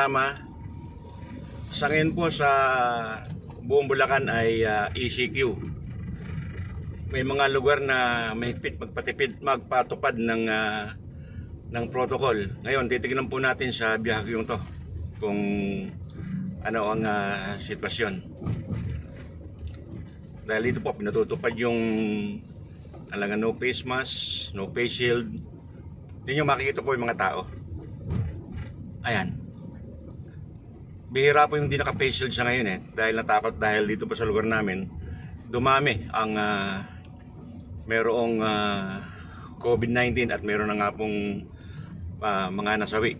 kasama. Sa ngayon po sa buong Bulacan ay ECQ. May mga lugar na mahigpit magpatupad ng protocol. Ngayon titignan po natin sa biyaheng to kung ano ang sitwasyon. Dahil dito po pinatutupad yung alangan no face mask, no face shield. Hindi nyo makikita po yung mga tao. Ayan. Bihira po yung hindi naka-face shield siya ngayon dahil natakot dahil dito pa sa lugar namin dumami ang merong COVID-19 at meron na nga pong mga nasawi.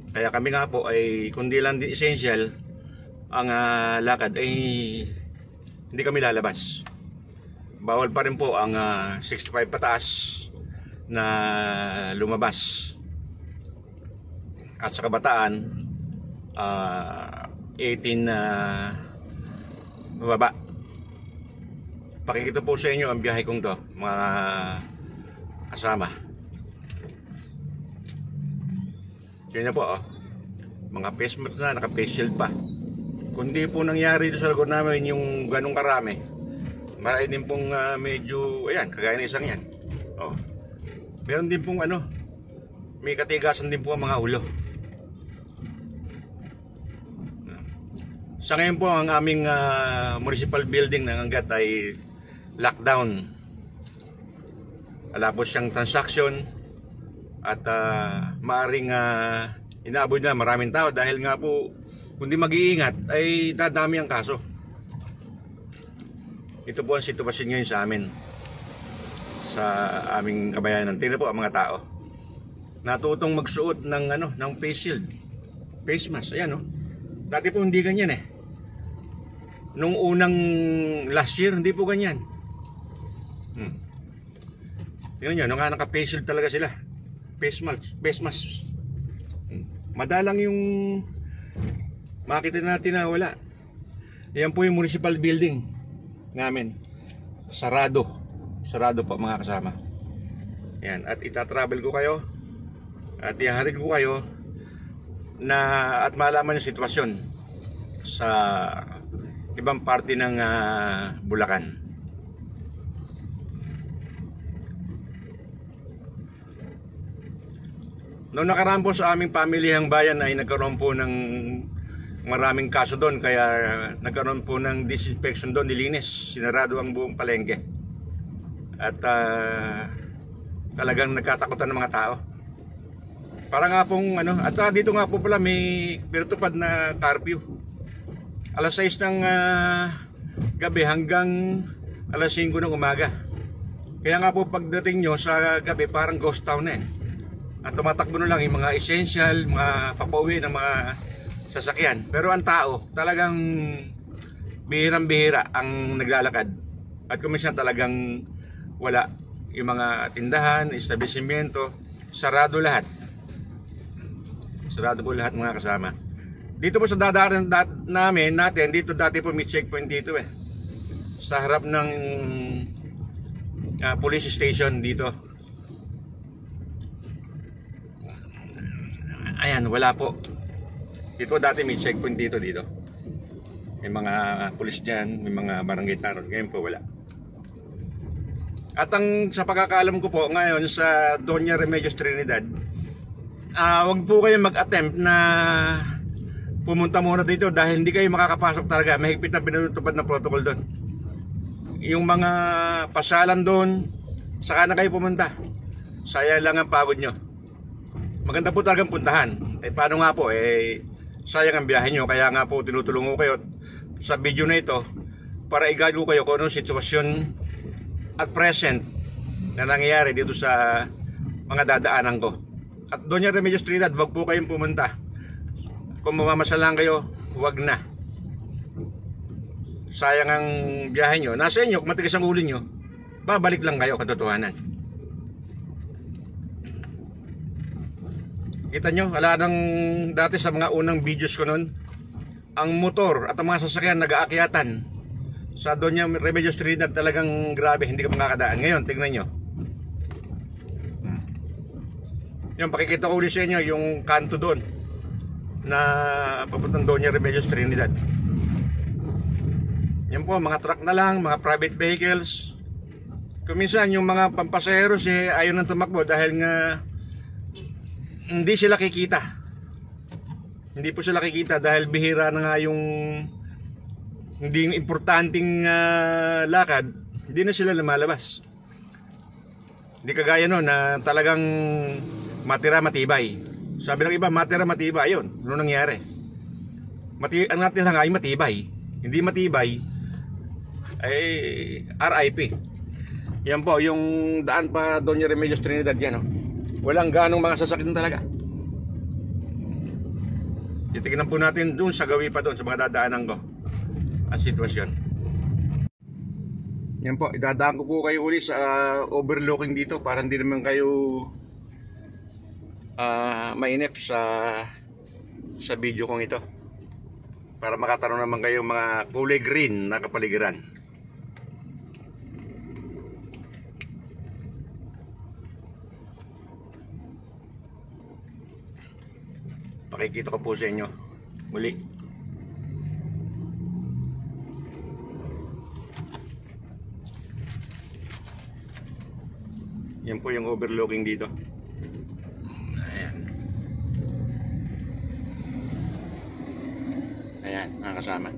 Kaya kami nga po ay kundi lang din essential ang lakad ay hindi kami lalabas. Bawal pa rin po ang 65 pataas na lumabas. At sa kabataan 18 na bababa. Pakikita po sa inyo ang biyahe kong to, mga kasama. Yan na po mga face mask na, naka-face shield pa. Kundi po nangyari dito sa lugar namin yung ganong karami, marami din pong medyo, ayan, kagaya na isang yan. Meron din pong may katigasan din po ang mga ulo. Sa ngayon po ang aming municipal building na hanggat ay lockdown. Wala po siyang transaction at maaring inaabot na maraming tao dahil nga po kung di mag-iingat ay dadami ang kaso. Ito po ang sitwasyon ngayon sa amin, sa aming kabayanan. Tingnan po ang mga tao natutong magsuot ng face shield, face mask. Ayan dati po hindi ganyan nung unang last year hindi po ganyan. Tingnan nyo, nung naka-face shield talaga sila, face mask. Madalang yung makita natin na wala. Yan po yung municipal building namin. Sarado po mga kasama. Yan, at itatravel ko kayo at ihahatid ko kayo na at malaman yung sitwasyon sa ibang parte ng Bulacan. Noong nakaraan po sa aming pamilyang bayan ay nagkaroon po ng maraming kaso doon, kaya nagkaroon po ng disinfection doon, nilinis, sinarado ang buong palengke. At talagang nagkatakutan ng mga tao. Para nga pong at dito nga po pala may pinatupad na curfew. Alas 6 ng gabi hanggang alas 5 ng umaga. Kaya nga po pagdating nyo sa gabi parang ghost town at tumatakbo na lang yung mga essential, mga papauwi ng mga sasakyan. Pero ang tao talagang bihirang-bihira ang naglalakad. At kuminsan talagang wala. Yung mga tindahan, establishmento, sarado lahat. Sarado po lahat mga kasama. Dito po sa dadaanan natin, dito dati po may checkpoint dito sa harap ng police station dito. Ayan, wala po. Dito dati may checkpoint dito. May mga pulis dyan, may mga barangay tarot. Ngayon po wala. At sa pagkakaalam ko po ngayon sa Doña Remedios Trinidad, wag po kayo mag-attempt na pumunta muna dito dahil hindi kayo makakapasok talaga. Mahigpit na pinatutupad na protocol doon. Yung mga pasalan doon, saka na kayo pumunta. Sayang lang ang pagod nyo. Maganda po talagang puntahan. Paano nga po sayang ang biyahe nyo. Kaya nga po tinutulungan ko kayo sa video na ito para i-guide ko kayo kung anong sitwasyon at present na nangyayari dito sa mga dadaanan ko. At Doña Remedios Trinidad, wag po kayong pumunta. Kung mamamasalan kayo, huwag na. Sayang ang biyahe nyo. Nasa inyo, kung matigas ang ulo nyo, babalik lang kayo katotohanan. Kita nyo, wala nang dati sa mga unang videos ko noon, ang motor at ang mga sasakyan nag-aakyatan sa Doña Remedios Trinidad, talagang grabe, hindi ka makakadaan. Ngayon, tingnan nyo. Yung pakikita ko ulit sa inyo, yung kanto doon. na papuntang Doña Remedios Trinidad. Yan po, mga truck na lang, mga private vehicles. Kuminsan yung mga pampasaheros ayaw nang tumakbo dahil nga hindi sila kikita. Hindi po sila kikita dahil bihira na nga yung hindi importanteng lakad, hindi na sila lumalabas. Hindi kagaya no na talagang matira matibay. Sabi ng iba, matira matibay, yun. Ano nangyari? Ang natin lang ay matibay. Hindi matibay ay RIP. Yan po, yung daan pa Doña Remedios Trinidad yan. Walang ganong mga sasakyan talaga. Titignan po natin doon sa gawi pa doon sa mga dadaanan ko ang sitwasyon. Yan po, idadaan ko po kayo uli sa overlooking dito para hindi naman kayo mainip sa video kong ito, para makatanong naman kayo mga kulay green na kapaligiran. Pakikita ko po sa inyo muli. Yan po yung overlooking dito. Ayan, mga kasama.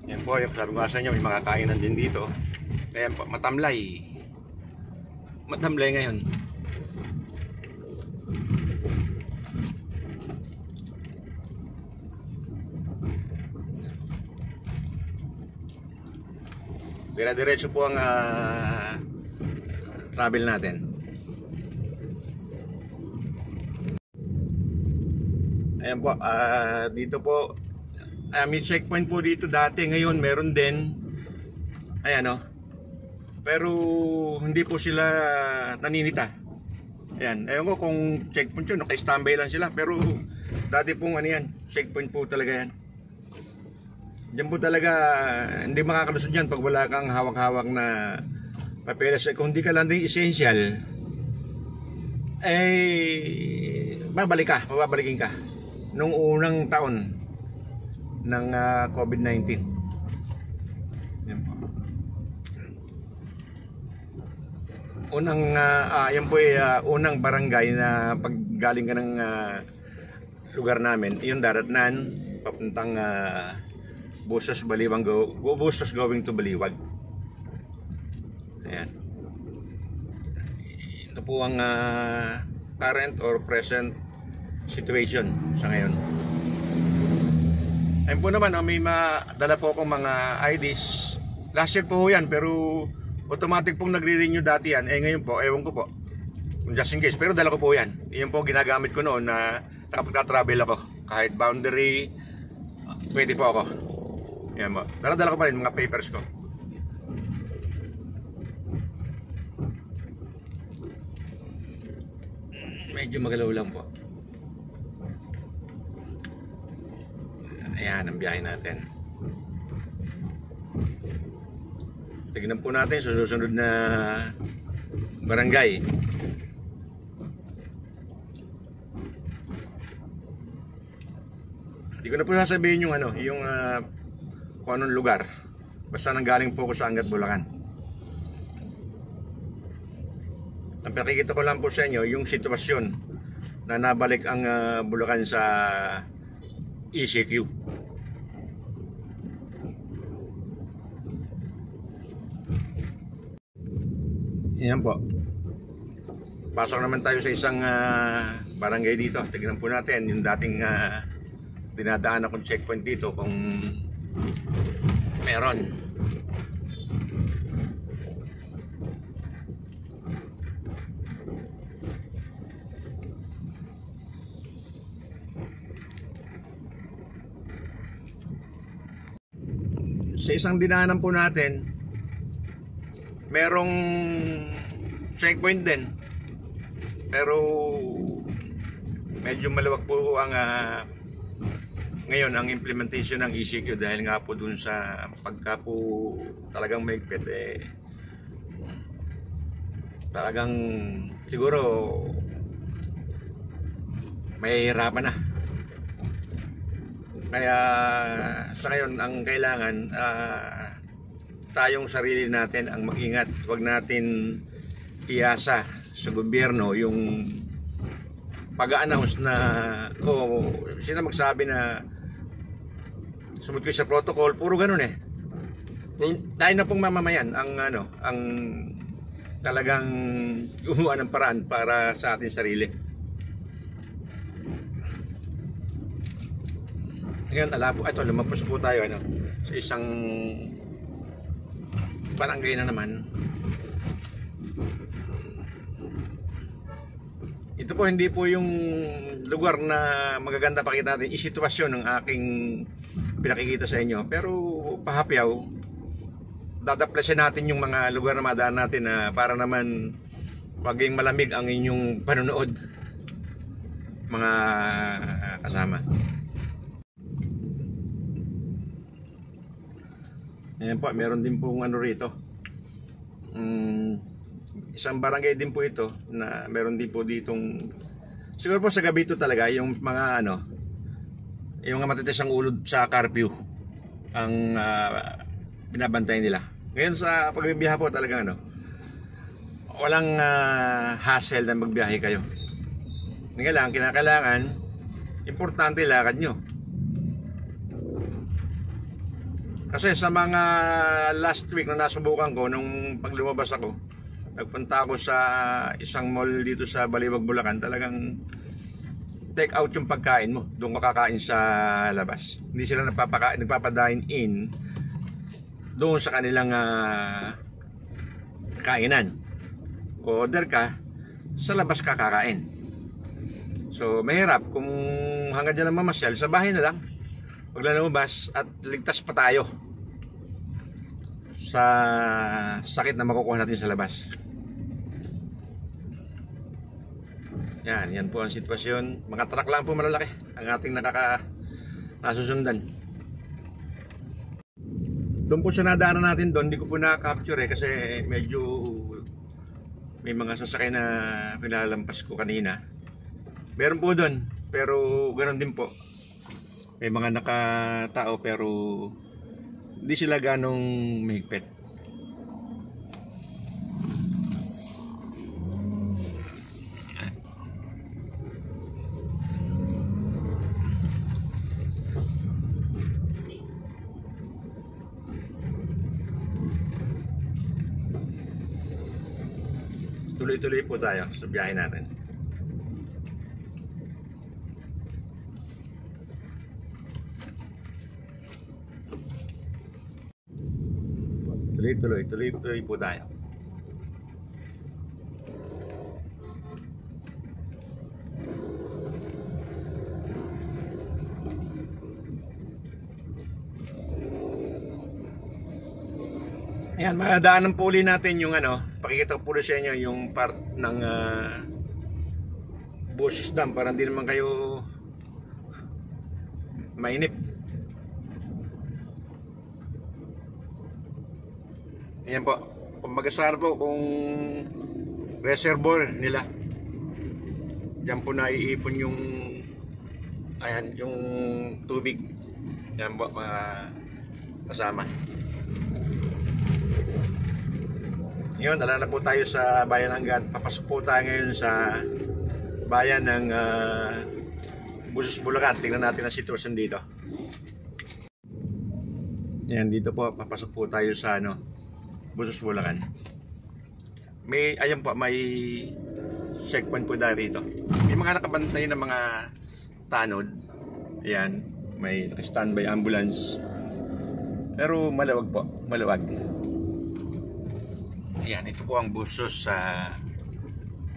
Yan po, yung sabi ko sa inyo, may mga kainan din dito. Kaya po, matamlay. Matamlay ngayon. Dire-diretso po ang travel natin. Ayan po, dito po may checkpoint po dito dati, ngayon meron din. Ayan o. Pero hindi po sila naninita. Ayan, ewan ko kung checkpoint yun, naka-standby lang sila. Pero dati pong ano yan, checkpoint po talaga yan. Diyan po talaga hindi makakalusot yan pag wala kang hawak-hawak na papeles. Kung hindi ka lang din essential, mababalikin ka nung unang taon ng COVID-19. Yan po. Yan po unang barangay na paggaling ka ng lugar namin, yung Daratnan papuntang Bustos going to Baliwag. Ayan. Ito po ang current or present situation sa ngayon. Ayun po naman, may madala po akong mga IDs. Last year po yan, pero automatic pong nagre-renew dati yan. Ngayon po, ewan ko po kung just in case, pero dala ko po yan. Yan po ginagamit ko noon na nakapagka-travel ako. Kahit boundary, pwede po ako. Yan po, dala ko pa rin mga papers ko. Medyo magalaw lang po. Ayan ang biyahe natin. Tignan po natin sa susunod na barangay. Hindi ko na po sasabihin yung kung anong lugar. Basta nanggaling po ako sa Angat, Bulacan. Ang pakikita ko lang po sa inyo yung sitwasyon na nabalik ang Bulacan sa ECQ. Yan po. Pasok naman tayo sa isang barangay dito. Tignan po natin yung dating dinadaan akong checkpoint dito kung meron. Sa isang dinaanan po natin, merong checkpoint din, pero medyo maluwag po ang ngayon ang implementation ng ECQ dahil nga po dun sa pagka po talagang mahigpit talagang siguro may hirapan na. Kaya sa ngayon ang kailangan tayong sarili natin ang mag-ingat. Huwag natin iasa sa gobyerno yung pag-a-announce na sila magsabi na sumunod kayo sa protocol, puro ganun eh. Tayo na pong mamamayan ang talagang gumawa ng paraan para sa ating sarili. Ngayon, lumapos po tayo sa isang barangay na naman. Ito po hindi po yung lugar na magaganda pakita natin yung sitwasyon ng aking pinakikita sa inyo. Pero pahapyaw, dadaplasin natin yung mga lugar na madaan natin na para naman maging malamig ang inyong panonood, mga kasama. Ayan po, meron din pong rito. Isang barangay din po ito na meron din po ditong, siguro po sa gabi ito talaga yung mga yung mga matitisang ulod sa curfew ang binabantay nila. Ngayon sa pagbibiyahe po talaga walang hassle na magbiyahe kayo. Nga lang, kinakailangan importante lakad nyo. Kasi sa mga last week na nasubukan ko nung pag lumabas ako, nagpunta ako sa isang mall dito sa Baliwag, Bulacan. Talagang take out yung pagkain mo, doon makakain sa labas. Hindi sila nagpapadine in doon sa kanilang kainan. Order ka, sa labas ka kakain. So mahirap kung hanggang dyan lang mamasyal, sa bahay na lang. Huwag lang lumabas at ligtas pa tayo sa sakit na makukuha natin sa labas. Yan po ang sitwasyon. Mga truck lang po malalaki ang ating nasusundan. Doon po sa nadaanan natin doon, hindi ko po na-capture kasi medyo may mga sasakay na pinalampas ko kanina. Meron po doon, pero ganoon din po. May mga nakatao pero hindi sila ganong mahigpit. Tuloy-tuloy po tayo sa biyahe natin. Tuloy po tayo. Ayan, madaanan po uli natin yung pakikita ko po sa inyo yung part ng Busos Dam para hindi naman kayo mainip. Ayan po, kumbaga po kung reservoir nila. Diyan po naiipon yung yung tubig. Ayan po mga kasama. Ngayon, dala na po tayo sa bayan ng Gat. Papasok po tayo ngayon sa bayan ng Busos, Bulacan. Tingnan natin ang sitwasyon dito. Ayan, dito po, papasok po tayo sa Busos, Bulacan. Ayan po, may checkpoint po dahil rito. May mga nakabantay na mga tanod. Ayan, may standby ambulance. Pero malawag po, malawag. Ayan, ito po ang Busos sa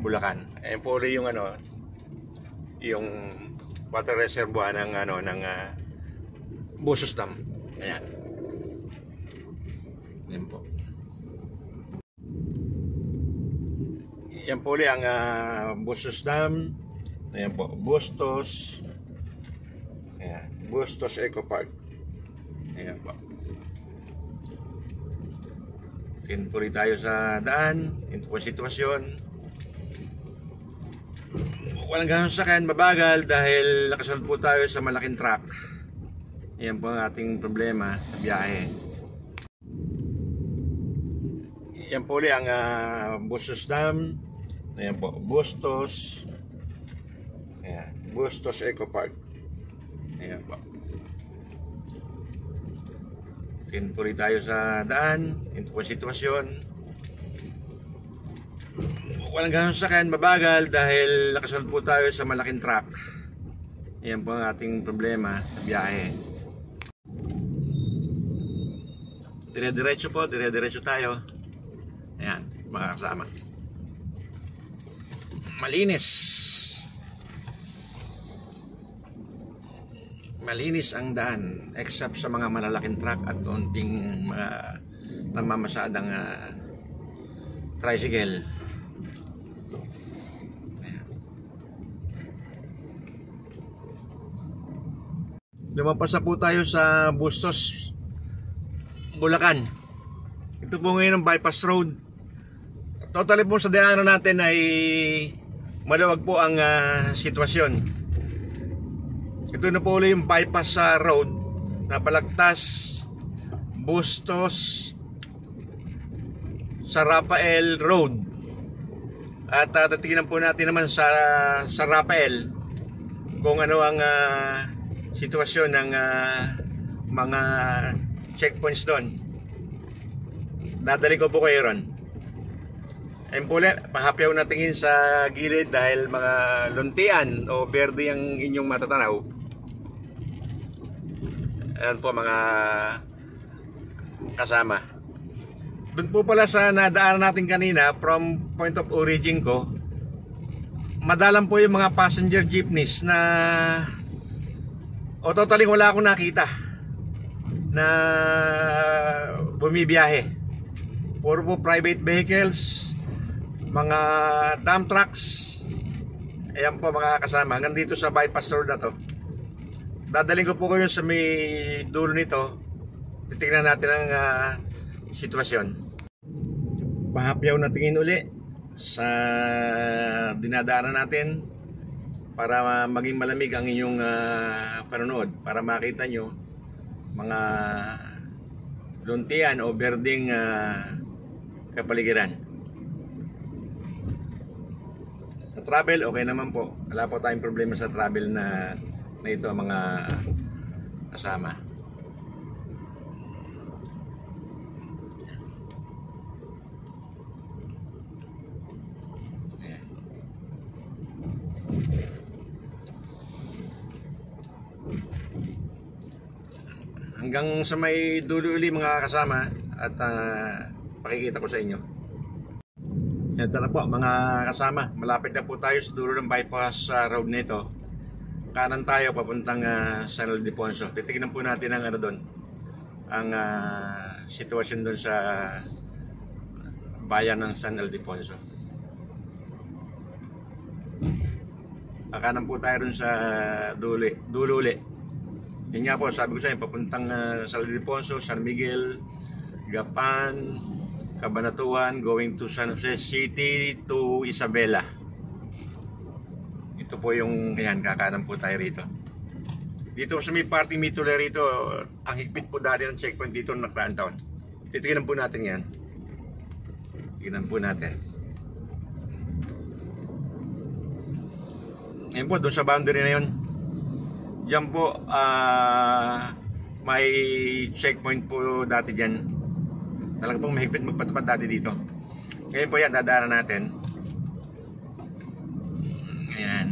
Bulacan. Ayan po rin yung yung water reservoir ng Busos Dam. Ayan. Ayan po. Yan po ulit ang Busos Dam. Ayan po, Bustos. Ayan, Bustos Eco Park. Ayan po. Ayan po rin tayo sa daan. Ito po sitwasyon. Walang ganong sakyan, mabagal dahil nakasunod po tayo sa malaking truck. Yan po ang ating problema sa biyahe. Yan po ulit ang Bustos Dam. Ayan po, Bustos. Ayan, Bustos Eco Park. Ayan po. Tingin po rin tayo sa daan. Ito po sitwasyon. Walang ganong sakyan, mabagal dahil nakasunod po tayo sa malaking truck. Yan po ang ating problema sa biyahe. Dire-diretso po, dire-diretso tayo. Ayan, mga kasama. Malinis. Malinis ang daan except sa mga malalaking truck at konting mga namamasadang tricycle. Lumampas na po tayo sa Bustos, Bulacan. Ito po ngayon ang bypass road. Totally po sa daanan natin ay maluwag po ang sitwasyon. Ito na po ulit yung bypass road na Balagtas, Bustos, sa Rafael Road. At titingnan po natin naman sa Rafael kung ano ang sitwasyon ng mga checkpoints doon. Dadali ko po kayo ron. Ayun po ulit, pahapyaw na tingin sa gilid dahil mga luntian o berde ang inyong matatanaw. Ayan po mga kasama. Doon po pala sa nadaanan natin kanina from point of origin ko, madalang po yung mga passenger jeepneys na totally wala akong nakita na bumibiyahe. Puro po private vehicles, mga dump trucks. Ayan po mga kasama, hanggang dito sa bypass road na to. Dadaling ko po kayo sa may dulo nito. Titignan natin ang sitwasyon. Pahapyaw na tingin uli sa dinadaanan natin para maging malamig ang inyong panonood, para makita nyo mga luntian o berdeng kapaligiran. Sa travel, okay naman po. Wala po tayong problema sa travel na ito mga kasama. Hanggang sa may dulo uli mga kasama at pakikita ko sa inyo. Yan na po mga kasama, malapit na po tayo sa dulo ng bypass road nito. Kanan tayo papuntang San Ildefonso. Titignan po natin ang doon, ang sitwasyon doon sa bayan ng San Ildefonso. Kanan po tayo doon sa dulo uli. Yan nga po, sabi ko sa inyo, papuntang San Ildefonso, San Miguel, Gapan, Cabanatuan, going to San Jose City to Isabela. Ito po yung, ayan, kakanan po tayo rito. Dito sa may parting Mitula rito, ang higpit po dati ng checkpoint dito ng nakaraan taon. Titignan po natin yan. Tignan po natin. Ayan po, doon sa boundary na yun. Diyan po, may checkpoint po dati dyan. Talaga pong mahigpit magpatupad dati dito. Ngayon po yan, dadaanan natin. Ayan.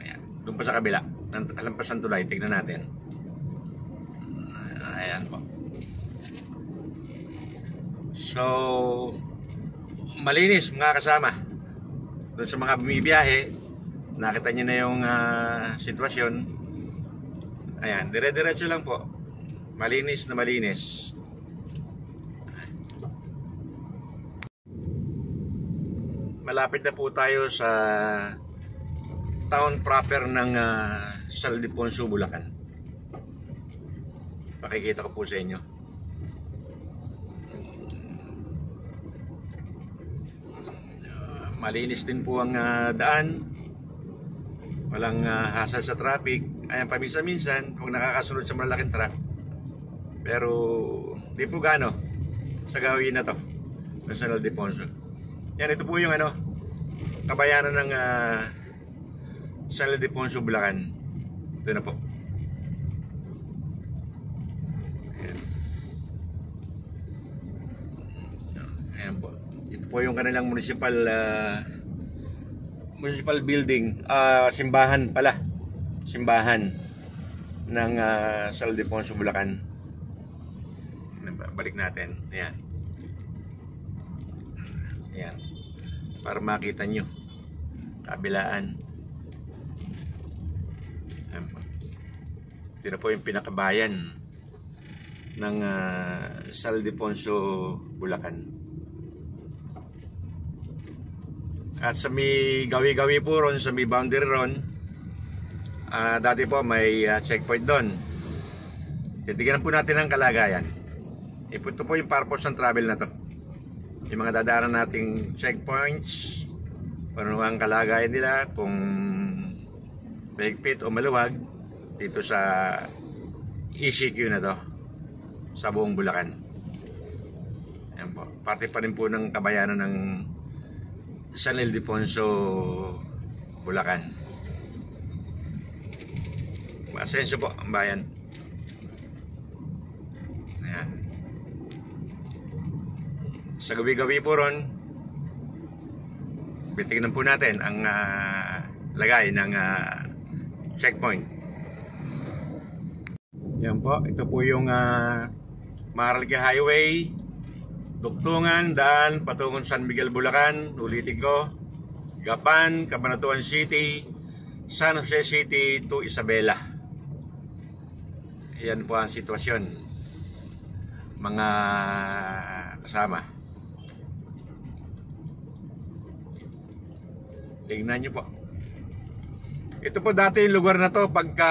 Ayan. Doon pa sa kabila. Alampasan tulay, tignan natin. Ayan po. So, malinis mga kasama. Doon sa mga bumibiyahe, nakita nyo na yung sitwasyon. Ayan, dire-diretso lang po. Malinis na malinis. Malapit na po tayo sa town proper ng San Ildefonso, Bulacan. Pakikita ko po sa inyo. Malinis din po ang daan. Walang hassle sa traffic. Ayan, paminsan-minsan kung nakakasunod sa malalaking truck. Pero di po gaano sa gawin na to ng San Ildefonso. Yan, ito po yung kabayanan ng San Ildefonso, Bulacan. Ito na po. Ayan. Ayan po. Ito po yung kanilang municipal building, simbahan pala. Simbahan ng San Ildefonso, Bulacan. Balik natin. Ayan. Ayan. Para makita nyo. Kabilaan. Ayan po. Ito na po yung pinakabayan ng San Ildefonso, Bulacan. At sa may gawi-gawi po ron, sa may boundary ron, dati po may checkpoint doon. Titignan po natin ang kalagayan. Ito po yung purpose ng travel na to. Yung mga dadaanan nating checkpoints, ano ang kalagayan nila, kung mahigpit o maluwag dito sa ECQ na to sa buong Bulacan. Ayan po. Parte pa rin po ng kabayanan ng San Ildefonso, Bulacan. Masenso po ang bayan. Ayan. Sa gabi-gabi po ron, titignan po natin ang lagay ng checkpoint. Yan po, ito po yung Maharlika Highway, Dugtungan, daan patungong San Miguel, Bulacan. Ulitin ko, Gapan, Cabanatuan City, San Jose City to Isabela. Yan po ang sitwasyon, mga kasama. Tingnan nyo po. Ito po dati yung lugar na to, pagka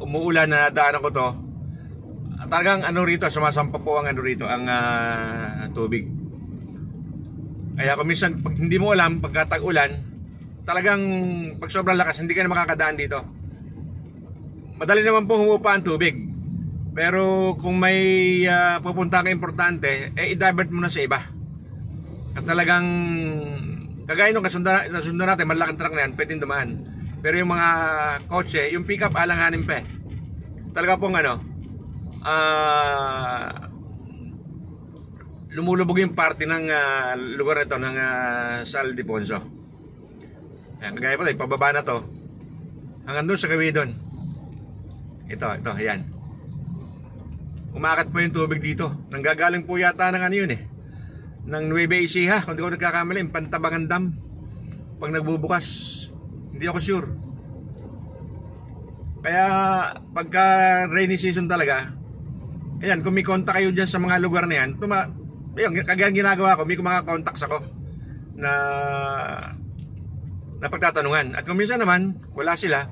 umuulan na daanan ko to, talagang rito, sumasampa po ang rito, ang tubig. Kaya kung minsan, pag hindi mo alam, pagka tag-ulan, talagang pag sobrang lakas, hindi ka na makakadaan dito. Madali naman po humupa ang tubig. Pero kung may pupunta ka importante, i-divert mo na sa iba. At talagang kagaya nung nasundan natin, malaking truck na yan, pwedeng dumaan. Pero yung mga kotse, yung pick-up, alanganin pa. Talaga pong lumulubog yung parte ng lugar nito ng San Ildefonso. Ayan, kagaya pa ito, pababa na to hanggang doon sa gawi doon. Ito, ayan. Umakat po yung tubig dito. Nanggagaling po yata ng yun ng Nueva Ecija, kung di ko nagkakamali, Pantabangan Dam. Pag nagbubukas, hindi ako sure. Kaya pagka rainy season talaga, ayan, kung may contact kayo dyan sa mga lugar na yan, ayun, kagaya ginagawa ko, may mga contacts ako na pagtatanungan. At kung minsan naman wala sila,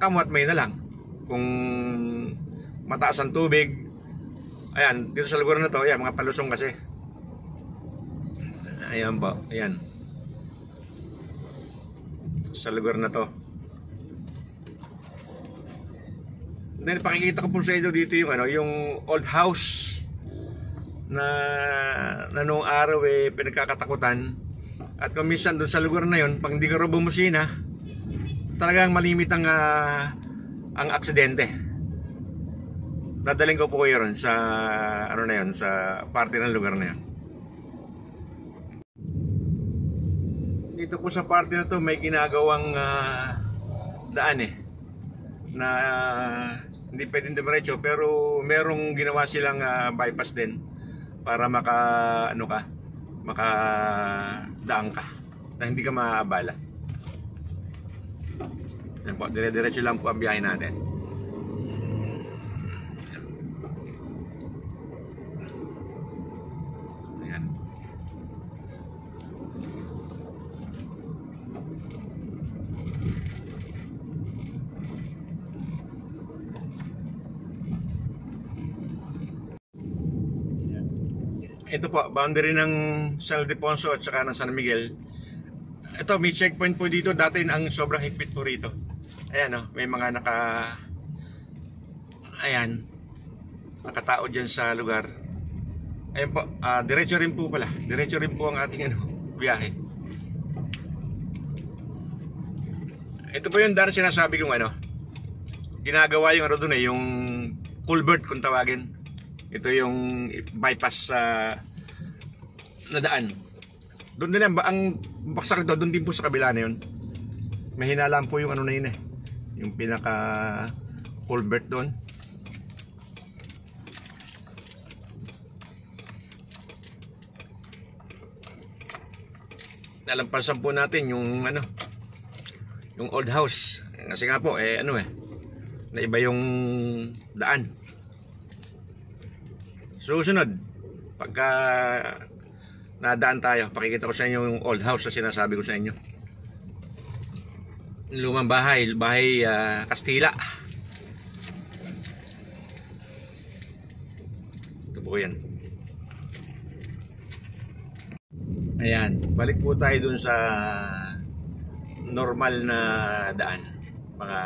kamot may na lang. Kung mataas ang tubig, ayan, dito sa lugar na to, ayan, mga palusong kasi. Ayan po, ayan. Sa lugar na to. Then pakikita ko po sa inyo dito yung yung old house na noong araw pinagkakatakutan. At kung minsan doon sa lugar na yon, pag hindi ka rin bumusina, talagang malimit ang aksidente. Dadaling ko po kayo ron sa na yon, sa parte ng lugar na yon. Dito po sa parte na to may ginagawang daan na hindi pwedeng dumiretso, pero merong ginawa silang bypass din para makadaan ka na hindi ka maabala. Yan po, dire-diretso lang po ang biyahe natin. Ayan. Ito po, boundary ng San Ildefonso at saka ng San Miguel. Ito, may checkpoint po dito. Dati ang sobrang higpit po rito. Ayan o, may mga nakatao dyan sa lugar. Ayan po, diretso rin po pala. Diretso rin po ang ating biyahe. Ito po yung daan sinasabi kong ginagawa yung doon yung culvert kung tawagin. Ito yung bypass na daan. Doon din ang baksak nito, doon din po sa kabila na yun. May hinalaan po yung na yun yung pinaka culvert doon. Nalampasan po natin yung yung old house. Kasi nga po naiba yung daan. Susunod, pagka nadaan tayo, pakikita ko sa inyo yung old house na sinasabi ko sa inyo. Lumang bahay Kastila. Ito po yan. Ayan, balik po tayo dun sa normal na daan, mga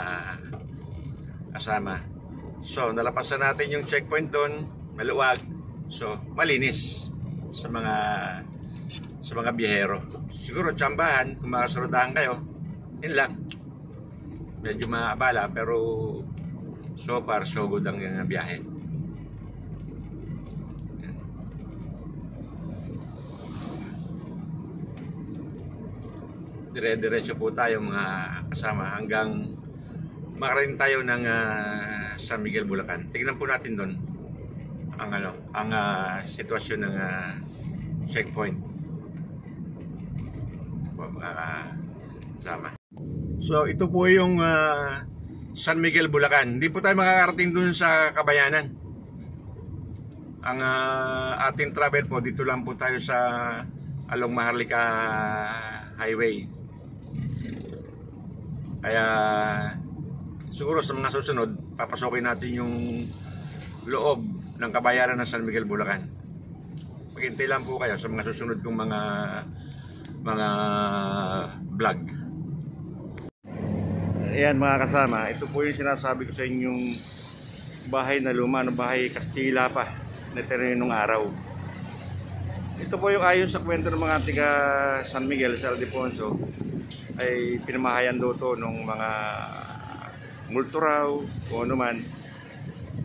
kasama. So, nalapasan natin yung checkpoint doon, maluwag. So, malinis sa mga biyahero. Siguro tsambahan, kung makasarudahan kayo, yun lang. Medyo maabala, pero so far, so good ang biyahe. Dire-diretso po tayo mga kasama hanggang makarating tayo ng San Miguel, Bulacan. Tingnan po natin doon ang sitwasyon ng checkpoint. Kasama. So ito po yung San Miguel, Bulacan. Hindi po tayo makakarating doon sa Kabayanan. Ang ating travel po, dito lang po tayo sa along Maharlika Highway. Kaya siguro sa mga susunod, papasokin natin yung loob ng Kabayanan ng San Miguel, Bulacan. Maghintay lang po kayo sa mga susunod kong mga vlog. Ayan mga kasama, ito po yung sinasabi ko sa inyong bahay na luma, bahay Kastila pa na tereno ng araw. Ito po yung ayon sa kwento ng mga tiga San Miguel, San Ildefonso, ay pinamahayan daw to ng mga multo raw o ano man.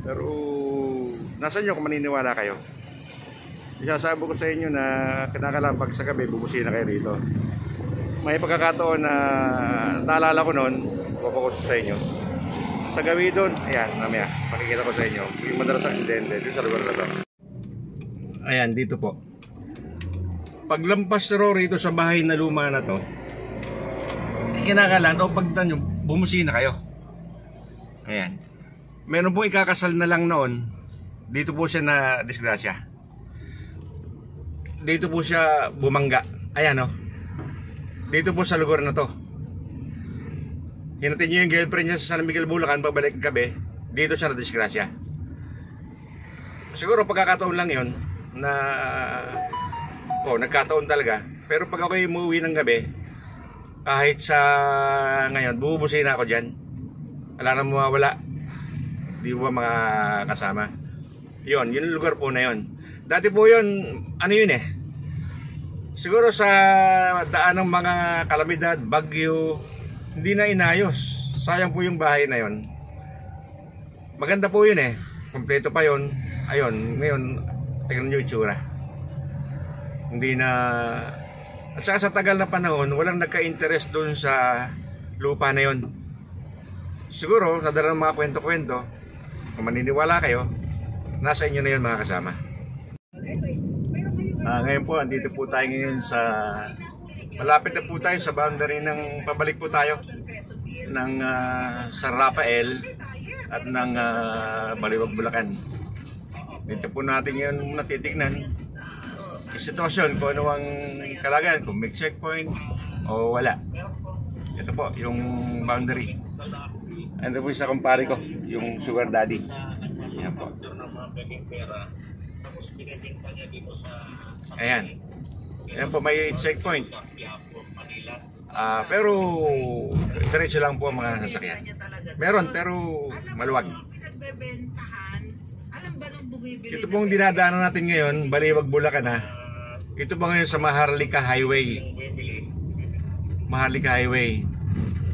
Pero nasa inyo kung maniniwala kayo. Isasabi ko sa inyo na kinakalampag sa gabi, bubusin na kayo rito. May pagkakataon na naalala ko noon, papakus sa inyo. Sa gabi doon, ayan, mamaya, makikita ko sa inyo. Yung madalas ang insidente dito sa lugar na to. Ayan, dito po. Paglampas ro rito sa bahay na luma na to, kinakalan o pagdan nyo, bumusin na kayo. Ayan. Meron po ikakasal na lang noon. Dito po siya na disgrasya. Dito po siya bumangga. Ayan o. Dito po sa lugar na to. Hinatin nyo yung girlfriend niya sa San Miguel, Bulacan, pabalik gabi. Dito siya na disgrasya. Siguro pagkakataon lang yon na nagkataon talaga. Pero pag ako'y umuwi ng gabi, kahit sa ngayon, bububusin na ako dyan. Wala na mawawala. Di ba mga kasama? Yun yung lugar po na yun. Dati po yun, siguro sa daan ng mga kalamidad, bagyo, hindi na inayos. Sayang po yung bahay na yun. Maganda po yun kompleto pa yun. Ayun, ngayon, tingnan nyo yung itsura. Hindi na... At saka sa tagal na panahon, walang nagka-interest doon sa lupa na yun. Siguro, nadala ng mga kwento-kwento, kung maniniwala kayo, nasa inyo na yun mga kasama. Ngayon po, andito po tayo ngayon sa... Malapit na po tayo sa boundary ng... Pabalik po tayo ng San Rafael at ng Baliwag, Bulacan. Dito po natin ngayon natitignan yung sitwasyon, kung ano ang kalagayan, kung may checkpoint o wala. Ito po, yung boundary. Ito po isa kumpare ko, yung sugar daddy. Yan po. Ayan. Ayan po, may checkpoint. Pero diretso lang po ang mga sasakyan. Meron, pero maluwag. Ito pong dinadaanan natin ngayon, Baliwag, Bulacan ha. Ito po ngayon sa Maharlika Highway. Maharlika Highway.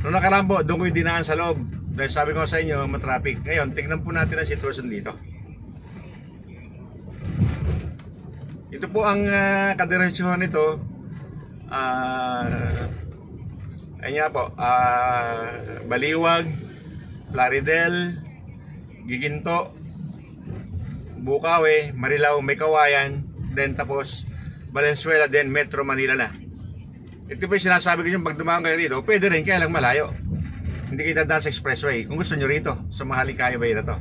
Noong nakaraan po, doon ko yung dinaan sa loob. Dahil sabi ko sa inyo, matraffic. Ngayon, tignan po natin ang sitwasyon dito. Ito po ang kadiretsuhan nito. Ayun nga po, Baliwag, Plaridel, Giginto, Bukawi, Marilao, May Kawayan, then tapos Valenzuela, then Metro Manila na. Ito po yung sinasabi ko yung pag dumaan kayo rito, pwede rin, kaya lang malayo. Hindi kayo dadaan sa expressway. Kung gusto nyo rito, sa Maharlika Highway na to.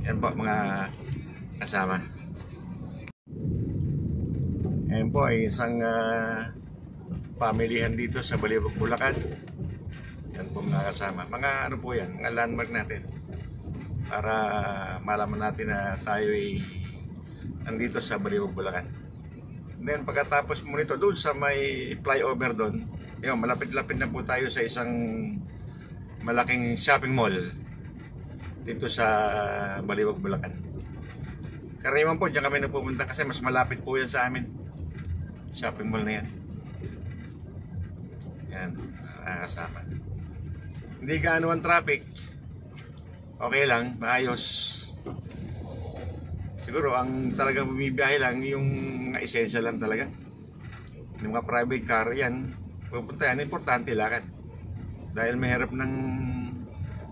Yan po mga kasama. Yan po ay isang pamilihan dito sa Baliwag, Bulacan. Yan po mga kasama. Mga ano po yan, mga landmark natin. Para malaman natin na tayo ay andito sa Baliwag, Bulacan. Then pagkatapos mo nito, doon sa may flyover doon, yun, malapit-lapit na po tayo sa isang malaking shopping mall dito sa Baliwag, Bulacan. Karaniwan po, diyan kami napupunta kasi mas malapit po yan sa amin. Shopping mall na yan. Yan, kasama. Hindi gaano ang traffic. Okay lang, maayos. Siguro ang talagang bumibiyahe lang yung mga esensya lang talaga. Yung mga private car yan, pupunta yan, importante lakad. Dahil mahirap ng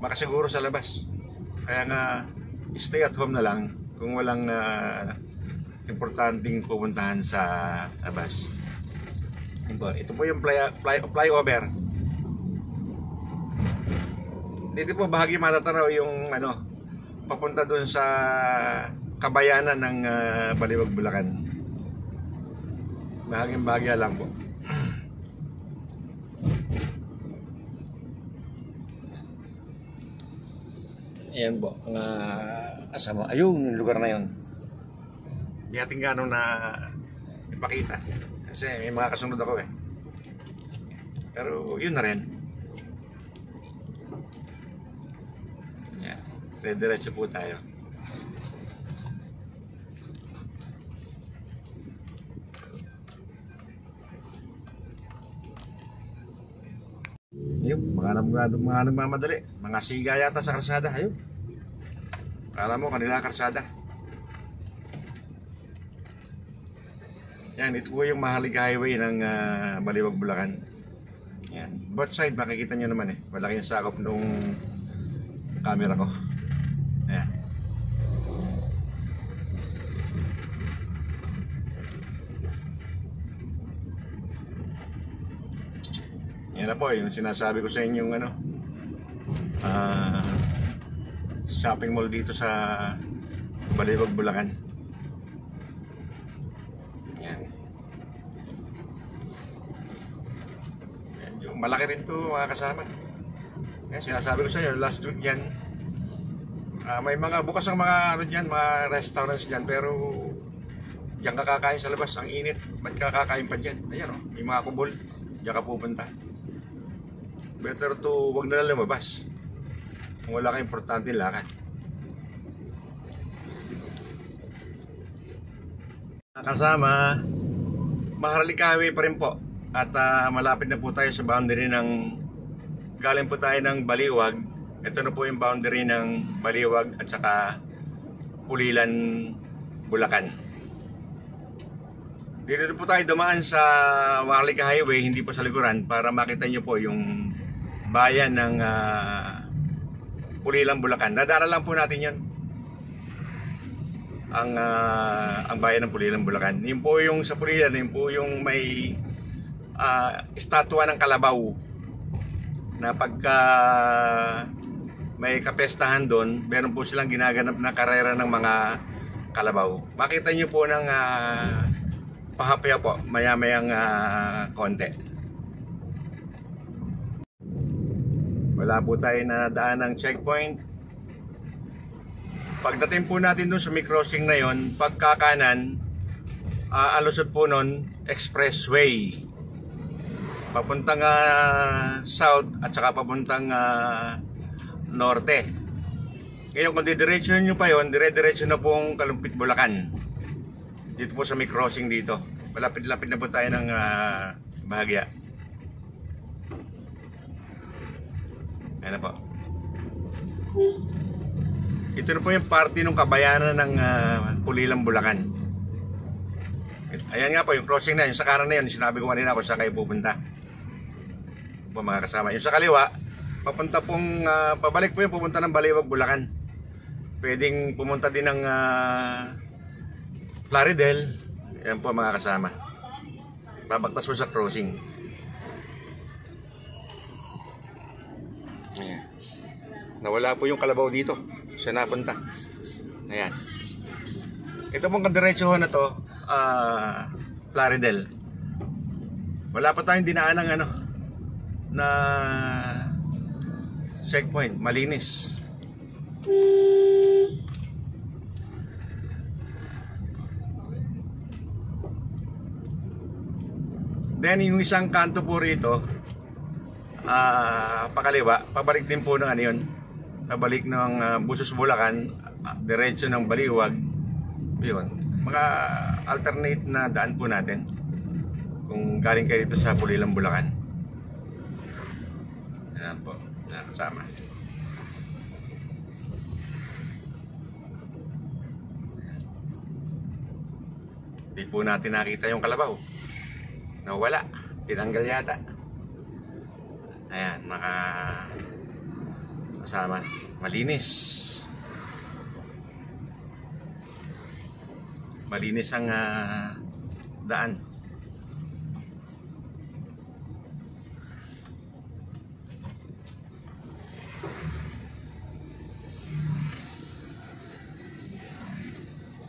makasiguro sa labas. Kaya nga, stay at home na lang kung walang importanteng pupuntahan sa labas. Ito po yung flyover. Dito po bahagi matatanaw yung papunta doon sa kabayanan ng Baliwag, Bulacan. Bahaging bahagya lang po. Ayan po, mga kasama. Ayun, yung lugar na yun. Hindi natin gano'n na ipakita. Kasi may mga kasunod ako eh. Pero yun na rin. Yan. Diretso po tayo. Ayun, mga nagmamadali. Mga siga yata sa karsada. Ayun. Kala mo kanila karsada. Yan, ito po yung Maharlika Highway ng Baliwag, Bulacan. Yan. Both side makikita nyo naman eh. Malaki yung sakop nung camera ko. Ayan. Yan na po yung sinasabi ko sa inyong shopping mall dito sa Baliwag, Bulacan. Yan. Yan yung malaki rin to mga kasama. Yan, sinasabi ko sa inyo last week yan. May mga bukas ang mga dyan, mga restaurants dyan, pero diyan ka kakain sa labas, ang init. Ba't kakakain pa dyan? Ayan may mga kubol, diyan ka pupunta. Better to wag na lang lumabas kung wala kang importante lakad. Kasama Maharlika Highway pa rin po. At malapit na po tayo sa boundary ng galing po tayo ng Baliwag. Ito na po yung boundary ng Baliwag at saka Pulilan, Bulacan. Dito po tayo dumaan sa Maharlika Highway, hindi po sa likuran, para makita nyo po yung bayan ng Pulilan, Bulacan. Dadaanan lang po natin yun. Ang bayan ng Pulilan, Bulacan. Yun po yung sa Pulilan, yun po yung may estatwa ng kalabaw na pagka may kapestahan doon, meron po silang ginaganap na karera ng mga kalabaw. Makita nyo po ng pahapya po maya-mayang konti. Wala po tayo na daan ng checkpoint. Pagdating po natin dun sa may crossing na yon, pagkakanan, alusot po nun, expressway. Papuntang south at saka papuntang norte. Ngayon kung didiretso nyo pa yon, dire-diretso na pong Kalumpit, Bulacan. Dito po sa may crossing dito. Malapit-lapit na po tayo ng bahagya. Ayan na po. Ito na po yung party ng kabayanan ng Pulilan, Bulacan. Ayan nga po yung crossing na, yung sa kanan na yun, sinabi ko kanina kung saan kayo pupunta. Po mga kasama. Yung sa kaliwa, papunta pong, pabalik po yung pupunta ng Baliwag, Bulacan. Pwedeng pumunta din ng Plaridel. Ayan po mga kasama. Babagtas po sa crossing. Ayan. Nawala po yung kalabaw dito. Siya napunta. Ayan. Ito pong kadiretsohan na to, Plaridel. Wala pa tayong dinaan ng na checkpoint. Malinis. Then yung isang kanto po rito, pakaliwa, pabalik din po ng yun. Pabalik ng Busos, Bulacan, diretso ng Baliwag. Yun. Mga alternate na daan po natin kung galing kayo dito sa Pulilan, Bulacan. Ayan po, nakasama. Hindi po natin nakita yung kalabaw. Nawala, tinanggal yata. Ayan, kasama. Malinis. Malinis ang daan.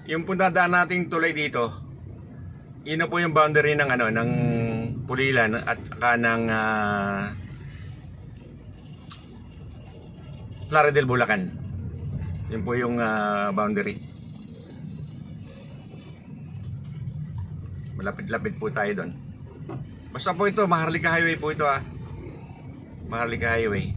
Yung punta-daan nating tulay dito, yun na po yung boundary ng ng Pulilan at saka ng Plaridel, Bulacan. Yun po yung boundary. Malapit-lapit po tayo doon. Basta po ito, Maharlika Highway po ito Maharlika Highway.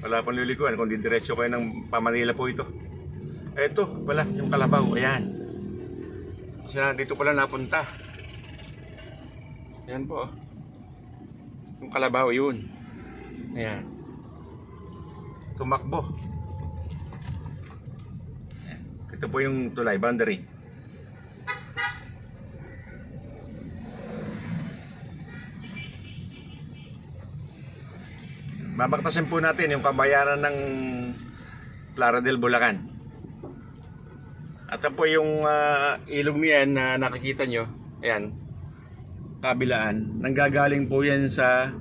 Wala pang lilikuan kung didiretso kayo ng Pamanila po ito. Ito pala yung kalabaw. Ayan. Kasi dito pala napunta. Ayan po. Yung kalabaw yun. Ayan. Tumakbo. Ayan. Ito po yung tulay, boundary. Babaktasin po natin yung kabayaran ng Plaridel, Bulacan. At po yung ilog niyan na nakikita nyo, ayan, kabilaan, nanggagaling po yan sa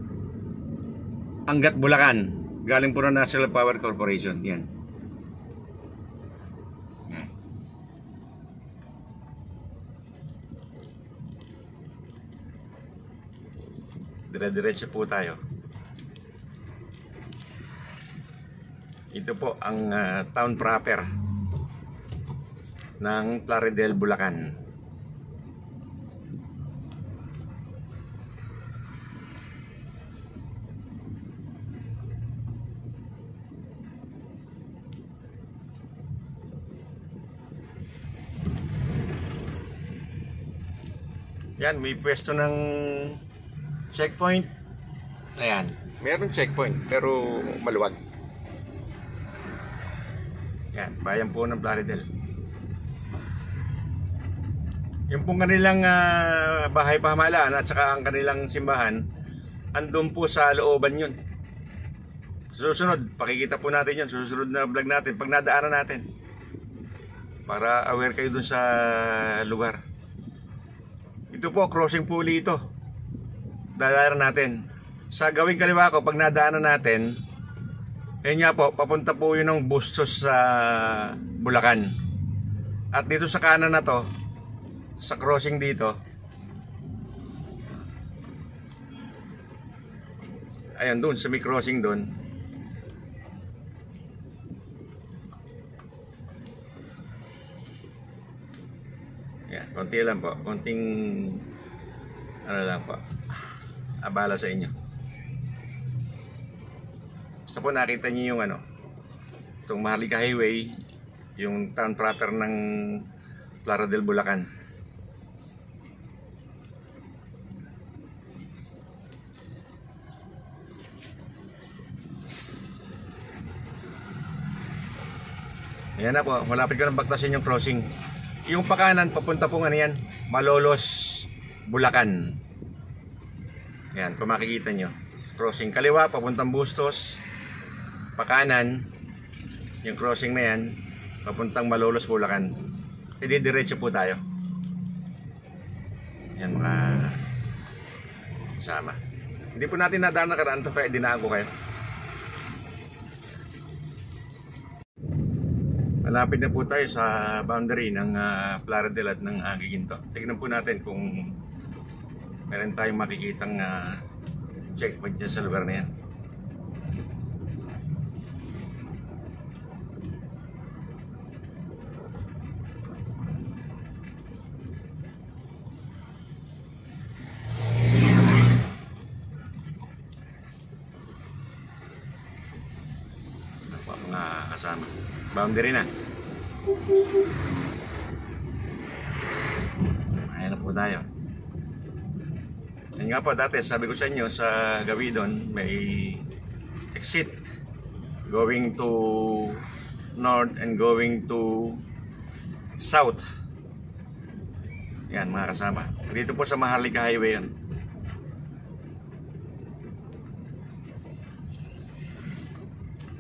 Angat, Bulacan. Galing po ng National Power Corporation. Yan. Dire-diretso po tayo. Ito po ang town proper ng Plaridel, Bulacan. Yan, may pwesto ng checkpoint. Ayan, meron checkpoint pero maluwag. Yan, bayan po ng Plaridel. Yung pong kanilang bahay pamahalaan at saka ang kanilang simbahan, andun po sa looban yun. Susunod, pakikita po natin yun. Susunod na vlog natin, pag nadaanan natin, para aware kayo dun sa lugar. Ito po, crossing po ito. Dadaanan natin. Sa gawing kaliwa ko, pag nadaanan natin, ayun nga po, papunta po yun ng Bustos sa Bulacan. At dito sa kanan na to, sa crossing dito, Ayan, doon sa may crossing doon. Ayan, konti lang po. Konting ano lang po, abala sa inyo. Basta po nakita niyo yung ano, itong Maharlika Highway, yung town proper ng Plaridel, Bulacan. Ayan na po, malapit ko ng bagtasin yung crossing. Yung pakanan, papunta po nga yan, Malolos, Bulacan. Ayan, kung makikita nyo. Crossing kaliwa, papuntang Bustos. Pakanan, yung crossing na yan, papuntang Malolos, Bulacan. Hindi diretso po tayo. Ayan mga kasama. Hindi po natin nadaan na karaan to, kaya dinaan ko kayo. Malapit na po tayo sa boundary ng Plaridel at ng Giginto. Tignan po natin kung meron tayong makikitang checkpoint dyan sa lugar na yan. Mga kasama. Boundary na. Ayan na po tayo. Yan nga po, dati sabi ko sa inyo sa Gawidon may exit going to north and going to south. Yan mga kasama. Dito po sa Maharlika Highway yan.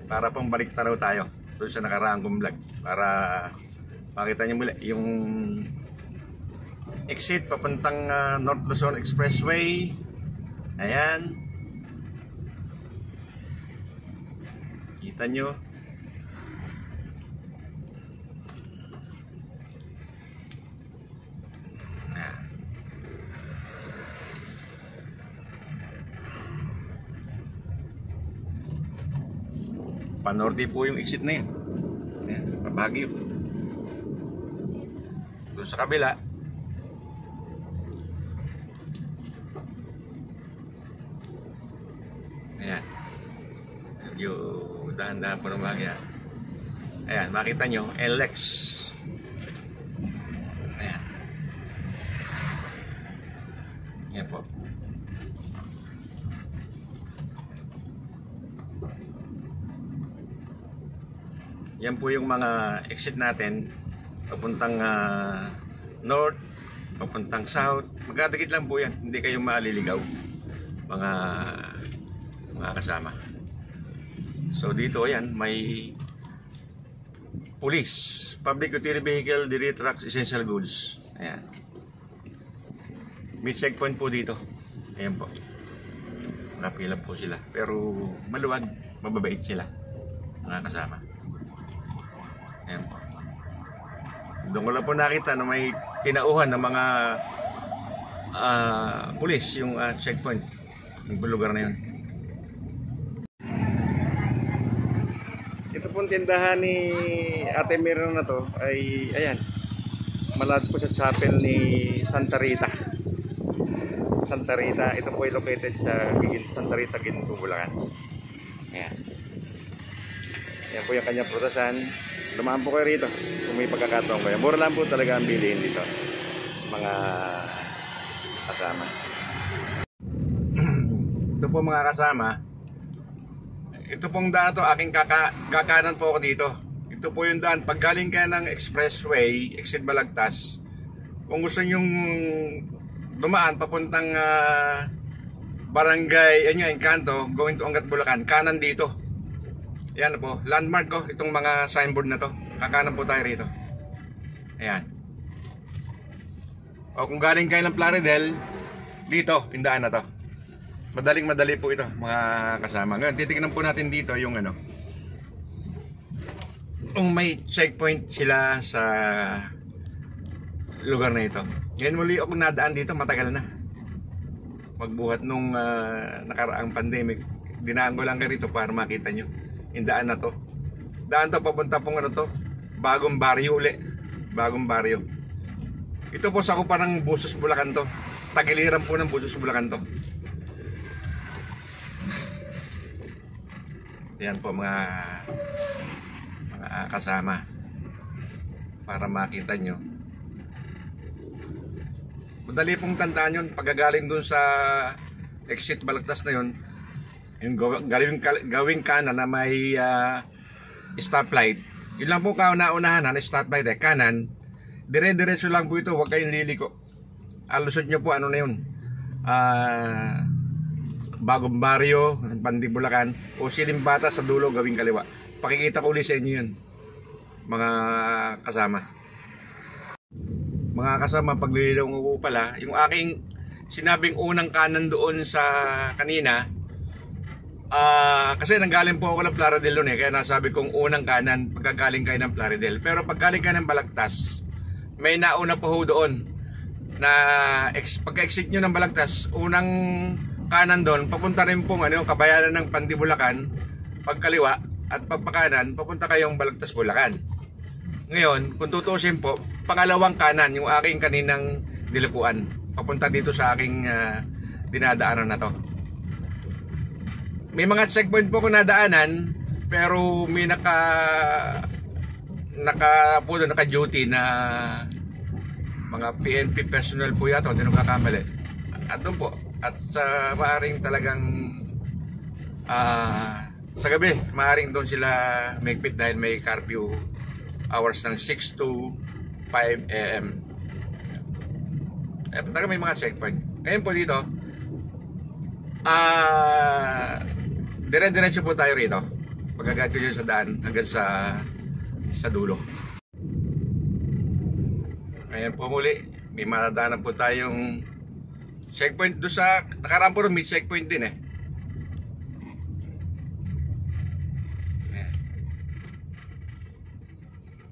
Para pong balik taraw tayo doon sa nakaraang kong vlog, para makita nyo muli yung exit papuntang North Luzon Expressway. Ayan, kita nyo. Panorte po yung exit na yan. Ayan, Pabagyo. Doon sa kabila, ayan, medyo dahan-dahan po ng bagya. Ayan, makita nyo, LX. Ayan. Ayan po. Yan po yung mga exit natin papuntang north, papuntang south. Magkadikit lang po yan, hindi kayo maaliligaw mga kasama. So dito ayan, may police, public utility vehicle, dairy trucks, essential goods. Ayan, may checkpoint po dito. Ayan po, nakapila po sila, pero maluwag, mababait sila mga kasama. Ayan. Doon ko lang po nakita na may tinauhan ng mga pulis yung checkpoint ng lugar na yun. Ito pong tindahan ni Ate Mirna na to ay ayan, malapit po sa chapel ni Santa Rita. Santa Rita, ito po ay located sa Santa Rita, Giginto, Bulacan. Ayan. Ayan po yung kanyang prutasan. Dumaan po kayo rito kung may pagkakataon kayo. Mura lang po talaga ang bilihin dito mga kasama. Ito po mga kasama, ito pong daan to, aking kakanan po ako dito. Ito po yung daan, pag galing ka ng expressway, exit Balagtas, kung gusto nyong dumaan papuntang barangay Encanto, going to Angat, Bulacan, kanan dito. Ayan po, landmark ko, itong mga signboard na to. Kakanan po tayo rito. Ayan. O kung galing kayo ng Plaridel, dito, pindaan na to. Madaling-madali po ito, mga kasama. Ngayon, titignan po natin dito yung ano. Kung may checkpoint sila sa lugar na ito. Ngayon muli ako nadaan dito, matagal na. Magbuhat nung nakaraang pandemic. dinaan ko lang kayo rito para makita nyo yung daan na to. Daan to papunta pong ano to, Bagong Baryo uli. Bagong Baryo. Ito po sa kupa ng Busos, Bulacan to. Tagiliran po ng Busos, Bulacan to. Yan po mga kasama, para makita nyo. Madali pong tandaan yun. Pagkagaling dun sa exit Balagtas na yun, yung gawing kanan na may stoplight, yun lang po kauna-unahan na stoplight kanan. Dire-diretso lang po ito, huwag kayong liliko. Alusot nyo po ano na yun, Bagong Baryo, Pandi, Bulacan, o Silimbata sa dulo gawing kaliwa. Pakikita ko ulit sa inyo yun, mga kasama. Mga kasama, paglilong ko pala, yung aking sinabing unang kanan doon sa kanina, kasi nanggaling po ako ng Plaridel doon kaya nasabi kong unang kanan pagkagaling kayo ng Plaridel. Pero paggaling kayo ng Balagtas, may nauna po ho doon na pagka-exit nyo ng Balagtas, unang kanan doon, papunta rin pong kabayanan ng Pandi, Bulacan, pagkaliwa, at pagpakanan, papunta kayong Balagtas, Bulacan. Ngayon, kung tutusin po, pangalawang kanan, yung aking kaninang nilikuan, papunta dito sa aking dinadaanan na to. May mga checkpoint po ko nadaanan, pero may naka-duty na mga PNP personnel po yata, hindi nagkakamali. At doon po, at sa maaring talagang sa gabi, maaring doon sila mahigpit dahil may curfew hours ng 6 to 5 AM. Talaga may mga checkpoint. Ngayon po dito, dire-diretso po tayo rito. Pagkagat ko dyan sa daan hanggang sa dulo. Ngayon po muli, may matadaanan po tayong checkpoint doon sa nakaraan po rin, may checkpoint din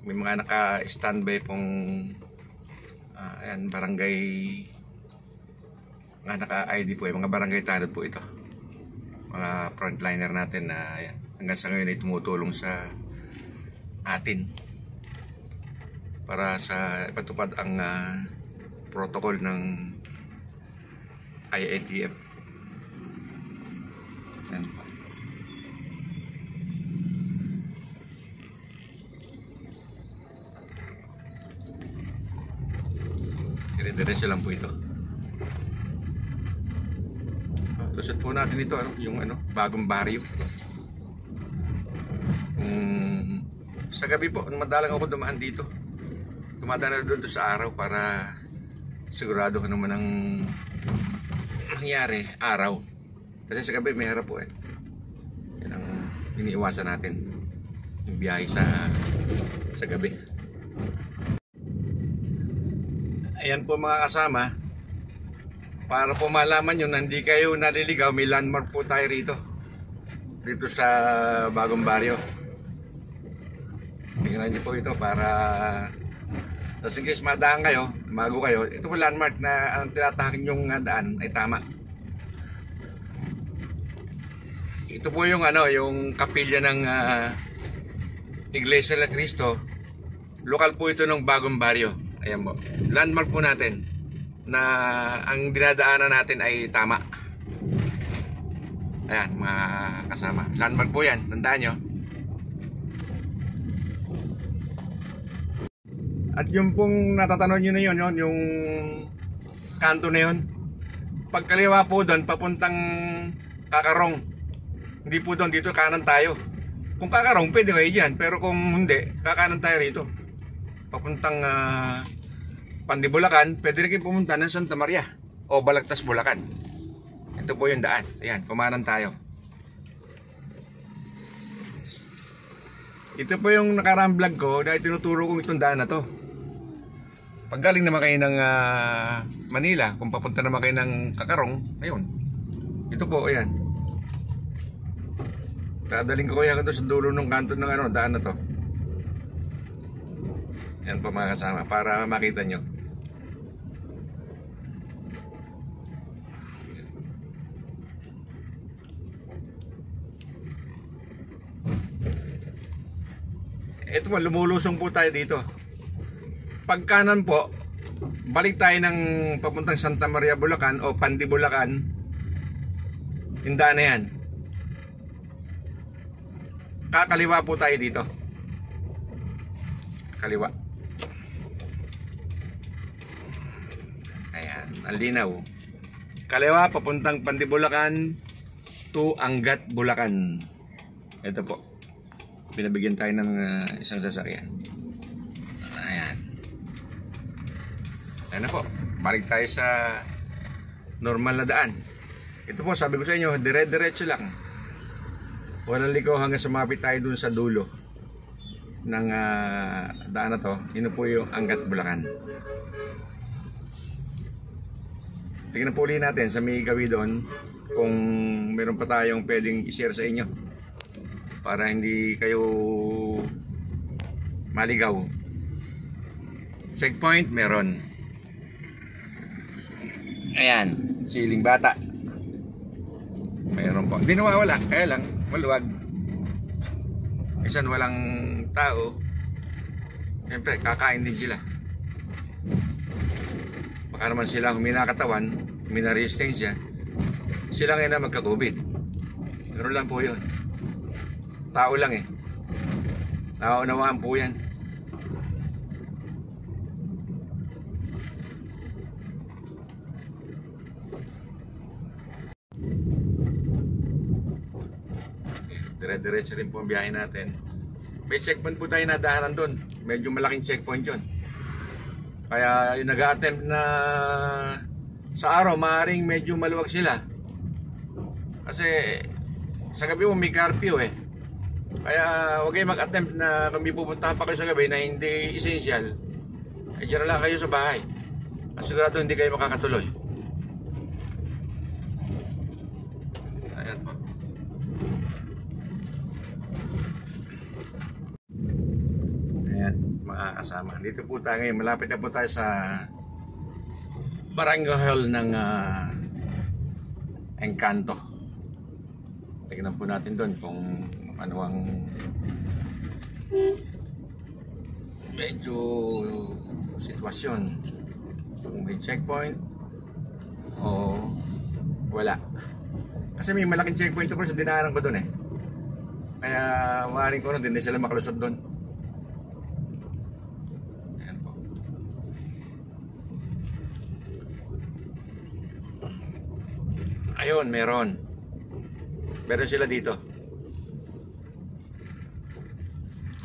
May mga naka-standby pong ayan, barangay, mga naka-ID po mga barangay tanod po ito. Mga frontliner natin na ayan, hanggang sa ngayon ay tumutulong sa atin para sa ipatupad ang protocol ng IATF. Ayan po. Dire-diretso lang po ito. Lusot po natin ito, yung Bagong Baryo. Sa gabi po, madalang ako dumaan dito. Dumadaan na doon sa araw para sigurado ko naman ang nangyari araw. Kasi sa gabi may harap po Yan ang iniiwasan natin, yung biyahe sa gabi. Ayan po mga kasama, para po malaman nyo na hindi kayo naliligaw, may landmark po tayo rito sa Bagong Baryo. Tingnan nyo po ito para just in case madaan kayo, mago kayo, ito po landmark na ang tinatahakin yung daan ay tama. Ito po yung yung kapilya ng Iglesia ni Cristo. Lokal po ito ng Bagong Baryo. Ayan po, landmark po natin na ang dinadaanan natin ay tama. Ayan mga kasama, landmark po yan, tandaan nyo. At yung pong natatanong nyo na yun, yung kanto na yun, pagkaliwa po doon papuntang Kakarong, hindi po doon, dito kanan tayo. Kung Kakarong pwede kayo dyan, pero kung hindi, kakanan tayo rito papuntang Pandi, Bulacan. Pwede rin kayo pumunta ng Santa Maria o Balagtas, Bulacan. Ito po yung daan. Ayan, kumanan tayo. Ito po yung nakaraang vlog ko dahil tinuturo ko itong daan na to. Pag galing naman kayo ng Manila, kung papunta naman kayo ng Kakarong, ayun, ito po, ayan. Dadaling ko kaya sa dulo ng kanto ng daan na to. Yan po mga kasama, para makita nyo. ito po, lumulusong po tayo dito. Pag kanan po, balik tayo ng papuntang Santa Maria, Bulacan o Pandi, Bulacan. Tindahan na yan. Kakaliwa po tayo dito. Kaliwa. Ayan, ang linaw. Kaliwa, papuntang Pandi, Bulacan to Angat, Bulacan. Ito po. Pinabigyan tayo ng isang sasakyan. Ayan. Ayan na po. Balik tayo sa normal na daan. Ito po, sabi ko sa inyo, dire-diretso lang. Walang ligaw hanggang sumapit tayo dun sa dulo ng daan na to. Yun po yung Angat, Bulacan. Tingnan po ulit natin sa may gawi doon kung meron pa tayong pwedeng i-share sa inyo para hindi kayo maligaw. Checkpoint meron. Ayan, siling bata. Meron po. Hindi nawawala, kaya lang maluwag. Minsan walang tao. Siyempre, kakain din sila. Baka naman sila humina katawan, humina resistensya, sila ngayon na magka-COVID. Pero lang po yun. Tao lang eh. Naunawaan po yan. Dire-diretso rin po ang biyahe natin. May checkpoint po tayo na dahanan doon. Medyo malaking checkpoint yun. Kaya yung nag-attempt na sa araw, maaaring medyo maluwag sila. Kasi sa gabi mo may curfew eh. Kaya huwag kayo mag-attempt na kung may pupuntahan pa kayo sa gabi na hindi essential. Ay dyan lang kayo sa bahay. Sigurado hindi kayo makakatuloy. Ayan po. Ayan, mga kasama. Dito po tayo ngayon. Malapit na po tayo sa Barangay Hall ng Encanto. Tignan po natin doon kung ano ang medyo sitwasyon. Kung may checkpoint o wala. Kasi may malaking checkpoint po sa dinaanan ko doon eh. Kaya maaaring ko hindi sila makalusot doon. Ayan po. Ayun, meron. Meron sila dito.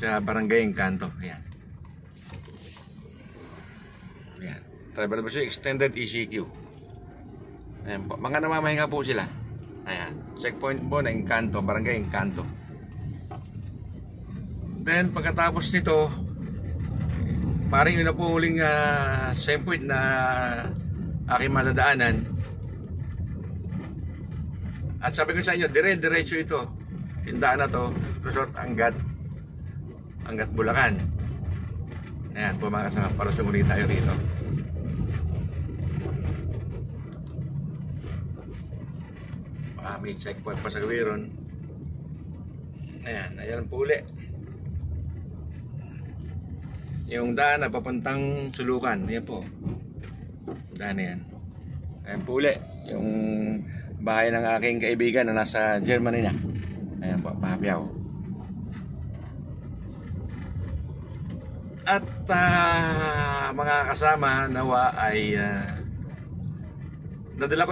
Sa Barangay Encanto. Ayan. Ayan. Travel bus extended ECQ. Ayan po. Mga namamahinga po sila. Ayan. Checkpoint po na Encanto. Barangay Encanto. Then pagkatapos nito, paring yun na po huling same point na aking maladaanan. At sabi ko sa inyo, dire-diretso ito. Tindaan na to, Resort Angat, Bulacan. Ayan po mga kasama, para sumuli tayo rito. May checkpoint pa sa gawiron. Ayan po uli. Yung daan na papuntang Sulukan. Ayan po. Daan na yan. Ayan po uli. Yung bahay ng aking kaibigan na nasa Germany na. Ayan po, Pahapiao. At mga kasama, nawa ay nadala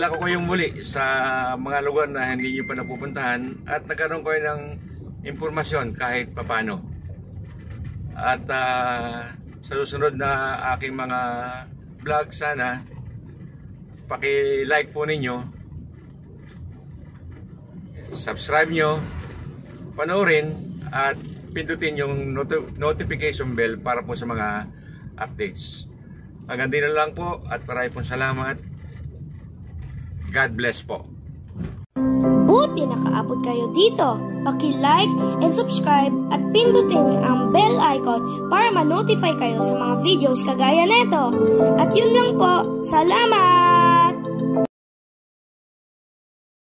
ko yung muli sa mga lugar na hindi nyo pa napupuntahan at nagkaroon ko ng impormasyon kahit papano. At sa susunod na aking mga vlog, sana paki-like po ninyo, subscribe nyo, panoorin at pindutin yung notification bell para po sa mga updates. Hanggang din na lang po at maraming pong salamat. God bless po. Buti nakaabot kayo dito. Paki-like and subscribe at pindutin ang bell icon para ma-notify kayo sa mga videos kagaya nito. At yun lang po. Salamat!